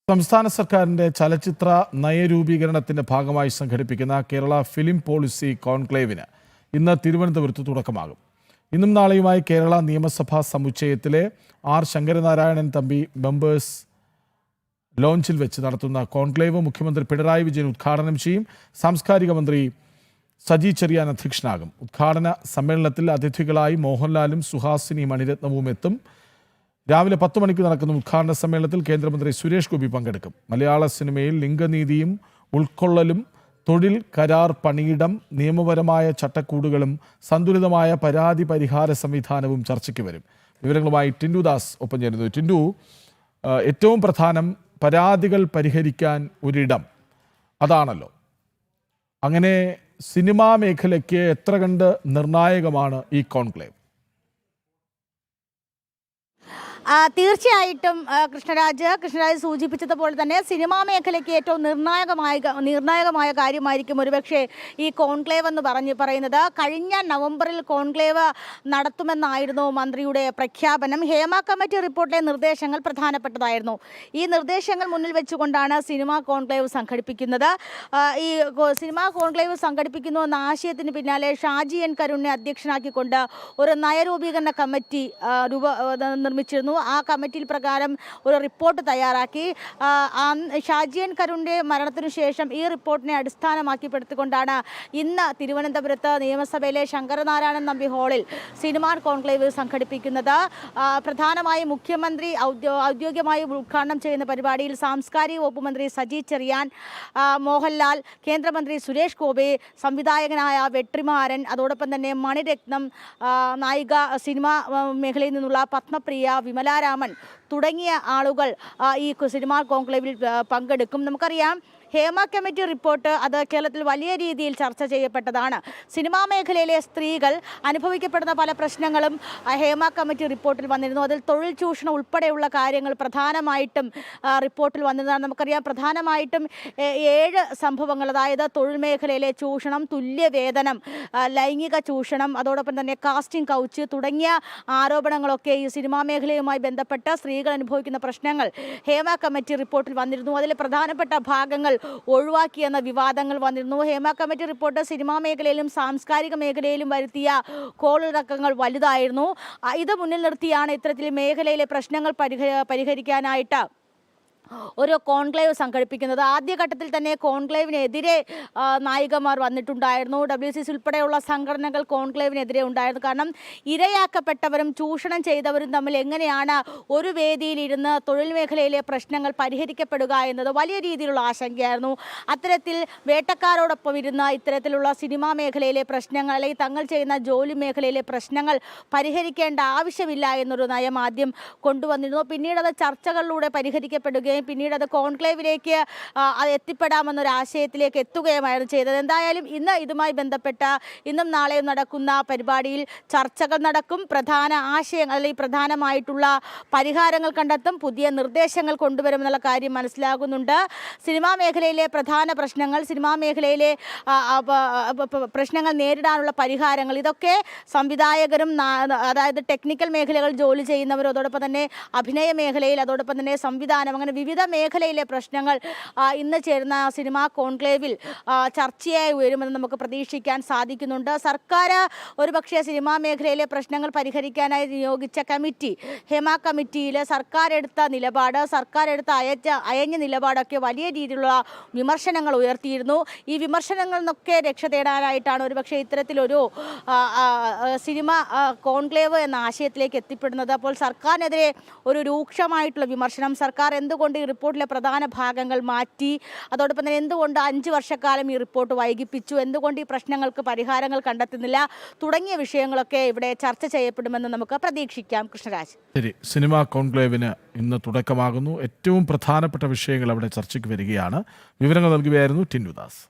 സംസ്ഥാന സർക്കാരിന്റെ ചലച്ചിത്ര നയരൂപീകരണത്തിന്റെ ഭാഗമായി സംഘടിപ്പിക്കുന്ന കേരള ഫിലിം പോളിസി കോൺക്ലേവിന് ഇന്ന് തിരുവനന്തപുരത്ത് തുടക്കമാകും. ഇന്നും നാളെയുമായി കേരള നിയമസഭാ സമുച്ചയത്തിലെ ആർ ശങ്കരനാരായണൻ തമ്പി മെമ്പേഴ്സ് ലോഞ്ചിൽ വെച്ച് നടത്തുന്ന കോൺക്ലേവ് മുഖ്യമന്ത്രി പിണറായി വിജയൻ ഉദ്ഘാടനം ചെയ്യും. സാംസ്കാരിക മന്ത്രി സജി ചെറിയാൻ അധ്യക്ഷനാകും. ഉദ്ഘാടന സമ്മേളനത്തിൽ അതിഥികളായി മോഹൻലാലും സുഹാസിനി മണിരത്നവും എത്തും. രാവിലെ 10 മണിക്ക് നടക്കുന്ന ഉദ്ഘാടന സമ്മേളനത്തിൽ കേന്ദ്രമന്ത്രി സുരേഷ് ഗോപി പങ്കെടുക്കും. മലയാള സിനിമയിൽ ലിംഗനീതിയും ഉൾക്കൊള്ളലും, തൊഴിൽ കരാർ, പണിയിടം, നിയമപരമായ ചട്ടക്കൂടുകളും സന്തുലിതമായ പരാതി പരിഹാര സംവിധാനവും ചർച്ചയ്ക്ക് വരും. വിവരങ്ങളുമായി ടിൻഡു ദാസ് ഒപ്പം ചേരുന്നു. ടിൻഡു, ഏറ്റവും പ്രധാനം പരാതികൾ പരിഹരിക്കാൻ ഒരിടം, അതാണല്ലോ. അങ്ങനെ സിനിമാ മേഖലയ്ക്ക് എത്ര കണ്ട് നിർണായകമാണ് ഈ കോൺക്ലേവ്? തീർച്ചയായിട്ടും കൃഷ്ണരാജ് സൂചിപ്പിച്ചതുപോലെ തന്നെ സിനിമാ മേഖലയ്ക്ക് ഏറ്റവും നിർണായകമായ കാര്യമായിരിക്കും ഒരുപക്ഷെ ഈ കോൺക്ലേവ് എന്ന് പറയുന്നത്. കഴിഞ്ഞ നവംബറിൽ കോൺക്ലേവ് നടത്തുമെന്നായിരുന്നു മന്ത്രിയുടെ പ്രഖ്യാപനം. ഹേമ കമ്മിറ്റി റിപ്പോർട്ടിലെ നിർദ്ദേശങ്ങൾ പ്രധാനപ്പെട്ടതായിരുന്നു. ഈ നിർദ്ദേശങ്ങൾ മുന്നിൽ വെച്ചുകൊണ്ടാണ് സിനിമാ കോൺക്ലേവ് സംഘടിപ്പിക്കുന്നത്. ഈ സിനിമാ കോൺക്ലേവ് സംഘടിപ്പിക്കുന്നു എന്ന ആശയത്തിന് പിന്നാലെ ഷാജി എൻ കരുണിനെ അധ്യക്ഷനാക്കിക്കൊണ്ട് ഒരു നയരൂപീകരണ കമ്മിറ്റി നിർമ്മിച്ചിരുന്നു. ആ കമ്മിറ്റിയിൽ പ്രകാരം ഒരു റിപ്പോർട്ട് തയ്യാറാക്കി. ഷാജി എൻ കരുണിന്റെ മരണത്തിനു ശേഷം ഈ റിപ്പോർട്ടിനെ അടിസ്ഥാനമാക്കിപ്പെടുത്തിക്കൊണ്ടാണ് ഇന്ന് തിരുവനന്തപുരത്ത് നിയമസഭയിലെ ശങ്കരനാരായണൻ തമ്പി ഹാളിൽ സിനിമാ കോൺക്ലേവ് സംഘടിപ്പിക്കുന്നത്. പ്രധാനമായും മുഖ്യമന്ത്രി ഔദ്യോഗികമായി ഉദ്ഘാടനം ചെയ്യുന്ന പരിപാടിയിൽ സാംസ്കാരിക വകുപ്പ് മന്ത്രി സജി ചെറിയാൻ, മോഹൻലാൽ, കേന്ദ്രമന്ത്രി സുരേഷ് ഗോപി, സംവിധായകനായ വെട്രിമാരൻ, അതോടൊപ്പം തന്നെ മണിരത്നം, നായിക സിനിമാ മേഖലയിൽ നിന്നുള്ള പത്മപ്രിയ, വിമലാരാമൻ തുടങ്ങിയ ആളുകൾ ഈ സിനിമാ കോൺക്ലേവിൽ പങ്കെടുക്കും. നമുക്കറിയാം, ഹേമ കമ്മിറ്റി റിപ്പോർട്ട് അത് കേരളത്തിൽ വലിയ രീതിയിൽ ചർച്ച ചെയ്യപ്പെട്ടതാണ്. സിനിമാ മേഖലയിലെ സ്ത്രീകൾ അനുഭവിക്കപ്പെടുന്ന പല പ്രശ്നങ്ങളും ഹേമ കമ്മിറ്റി റിപ്പോർട്ടിൽ വന്നിരുന്നു. അതിൽ തൊഴിൽ ചൂഷണം ഉൾപ്പെടെയുള്ള കാര്യങ്ങൾ പ്രധാനമായിട്ടും റിപ്പോർട്ടിൽ വന്നതാണ്. നമുക്കറിയാം, പ്രധാനമായിട്ടും 7 സംഭവങ്ങൾ, അതായത് തൊഴിൽ മേഖലയിലെ ചൂഷണം, തുല്യവേതനം, ലൈംഗിക ചൂഷണം, അതോടൊപ്പം തന്നെ കാസ്റ്റിംഗ് കൗച്ച് തുടങ്ങിയ ആരോപണങ്ങളൊക്കെ ഈ സിനിമാ മേഖലയുമായി ബന്ധപ്പെട്ട സ്ത്രീകൾ അനുഭവിക്കുന്ന പ്രശ്നങ്ങൾ ഹേമ കമ്മിറ്റി റിപ്പോർട്ടിൽ വന്നിരുന്നു. അതിൽ പ്രധാനപ്പെട്ട ഭാഗങ്ങൾ ഒഴിവാക്കിയെന്ന വിവാദങ്ങൾ വന്നിരുന്നു. ഹേമ കമ്മിറ്റി റിപ്പോർട്ട് സിനിമാ മേഖലയിലും സാംസ്കാരിക മേഖലയിലും വരുത്തിയ കോളിളക്കങ്ങൾ വലുതായിരുന്നു. ഇത് മുന്നിൽ നിർത്തിയാണ് ഇത്തരത്തിൽ മേഖലയിലെ പ്രശ്നങ്ങൾ പരിഹരിക്കാനായിട്ട് ഒരു കോൺക്ലേവ് സംഘടിപ്പിക്കുന്നത്. ആദ്യഘട്ടത്തിൽ തന്നെ കോൺക്ലേവിനെതിരെ നായികമാർ വന്നിട്ടുണ്ടായിരുന്നു. WCC ഉൾപ്പെടെയുള്ള സംഘടനകൾ കോൺക്ലേവിനെതിരെ ഉണ്ടായിരുന്നു. കാരണം ഇരയാക്കപ്പെട്ടവരും ചൂഷണം ചെയ്തവരും തമ്മിൽ എങ്ങനെയാണ് ഒരു വേദിയിലിരുന്ന് തൊഴിൽ മേഖലയിലെ പ്രശ്നങ്ങൾ പരിഹരിക്കപ്പെടുക എന്നത് വലിയ രീതിയിലുള്ള ആശങ്കയായിരുന്നു. അത്തരത്തിൽ വേട്ടക്കാരോടൊപ്പം ഇരുന്ന് ഇത്തരത്തിലുള്ള സിനിമാ മേഖലയിലെ പ്രശ്നങ്ങൾ, അല്ലെങ്കിൽ തങ്ങൾ ചെയ്യുന്ന ജോലി മേഖലയിലെ പ്രശ്നങ്ങൾ പരിഹരിക്കേണ്ട ആവശ്യമില്ല എന്നൊരു നയം ആദ്യം കൊണ്ടുവന്നിരുന്നു. പിന്നീട് അത് ചർച്ചകളിലൂടെ പരിഹരിക്കപ്പെടുകയും പിന്നീട് അത് കോൺക്ലേവിലേക്ക് അത് എത്തിപ്പെടാമെന്നൊരു ആശയത്തിലേക്ക് എത്തുകയുമായിരുന്നു ചെയ്തത്. എന്തായാലും ഇന്ന് ഇതുമായി ബന്ധപ്പെട്ട ഇന്നും നാളെയും നടക്കുന്ന പരിപാടിയിൽ ചർച്ചകൾ നടക്കും. പ്രധാന ആശയങ്ങൾ, അല്ലെങ്കിൽ പ്രധാനമായിട്ടുള്ള പരിഹാരങ്ങൾ കണ്ടെത്തും, പുതിയ നിർദ്ദേശങ്ങൾ കൊണ്ടുവരുമെന്നുള്ള കാര്യം മനസ്സിലാകുന്നുണ്ട്. സിനിമാ മേഖലയിലെ പ്രധാന പ്രശ്നങ്ങൾ, സിനിമാ മേഖലയിലെ പ്രശ്നങ്ങൾ നേരിടാനുള്ള പരിഹാരങ്ങൾ, ഇതൊക്കെ സംവിധായകരും, അതായത് ടെക്നിക്കൽ മേഖലകൾ ജോലി ചെയ്യുന്നവരും, അതോടൊപ്പം തന്നെ അഭിനയ മേഖലയിൽ, അതോടൊപ്പം തന്നെ സംവിധാനം, അങ്ങനെ വിവിധ മേഖലയിലെ പ്രശ്നങ്ങൾ ഇന്ന് ചേരുന്ന സിനിമാ കോൺക്ലേവിൽ ചർച്ചയായി ഉയരുമെന്ന് നമുക്ക് പ്രതീക്ഷിക്കാൻ സാധിക്കുന്നുണ്ട്. സർക്കാർ ഒരുപക്ഷെ സിനിമാ മേഖലയിലെ പ്രശ്നങ്ങൾ പരിഹരിക്കാനായി നിയോഗിച്ച കമ്മിറ്റി, ഹേമ കമ്മിറ്റിയിൽ സർക്കാർ എടുത്ത നിലപാട്, സർക്കാർ എടുത്ത അയഞ്ഞ നിലപാടൊക്കെ വലിയ രീതിയിലുള്ള വിമർശനങ്ങൾ ഉയർത്തിയിരുന്നു. ഈ വിമർശനങ്ങളിൽ നിന്നൊക്കെ രക്ഷ തേടാനായിട്ടാണ് ഒരുപക്ഷെ ഇത്തരത്തിലൊരു സിനിമ കോൺക്ലേവ് എന്ന ആശയത്തിലേക്ക് എത്തിപ്പെടുന്നത്. അപ്പോൾ സർക്കാരിനെതിരെ ഒരു രൂക്ഷമായിട്ടുള്ള വിമർശനം, സർക്കാർ എന്തുകൊണ്ട് ഈ റിപ്പോർട്ടിലെ പ്രധാന ഭാഗങ്ങൾ മാറ്റി, അതോടൊപ്പം തന്നെ എന്തുകൊണ്ട് 5 വർഷക്കാലം ഈ റിപ്പോർട്ട് വൈകിപ്പിച്ചു, എന്തുകൊണ്ട് ഈ പ്രശ്നങ്ങൾക്ക് പരിഹാരങ്ങൾ കണ്ടെത്തുന്നില്ല തുടങ്ങിയ വിഷയങ്ങളൊക്കെ ഇവിടെ ചർച്ച ചെയ്യപ്പെടുമെന്ന് നമുക്ക് പ്രതീക്ഷിക്കാം. കൃഷ്ണരാജ്, ശരി. സിനിമാ കോൺക്ലേവിന് ഇന്ന് തുടക്കമാകുന്നു. ഏറ്റവും പ്രധാനപ്പെട്ട വിഷയങ്ങൾ അവിടെ ചർച്ചയ്ക്ക് വരികയാണ്. വിവരങ്ങൾ നൽകുകയായിരുന്നു ടിൻഡു ദാസ്.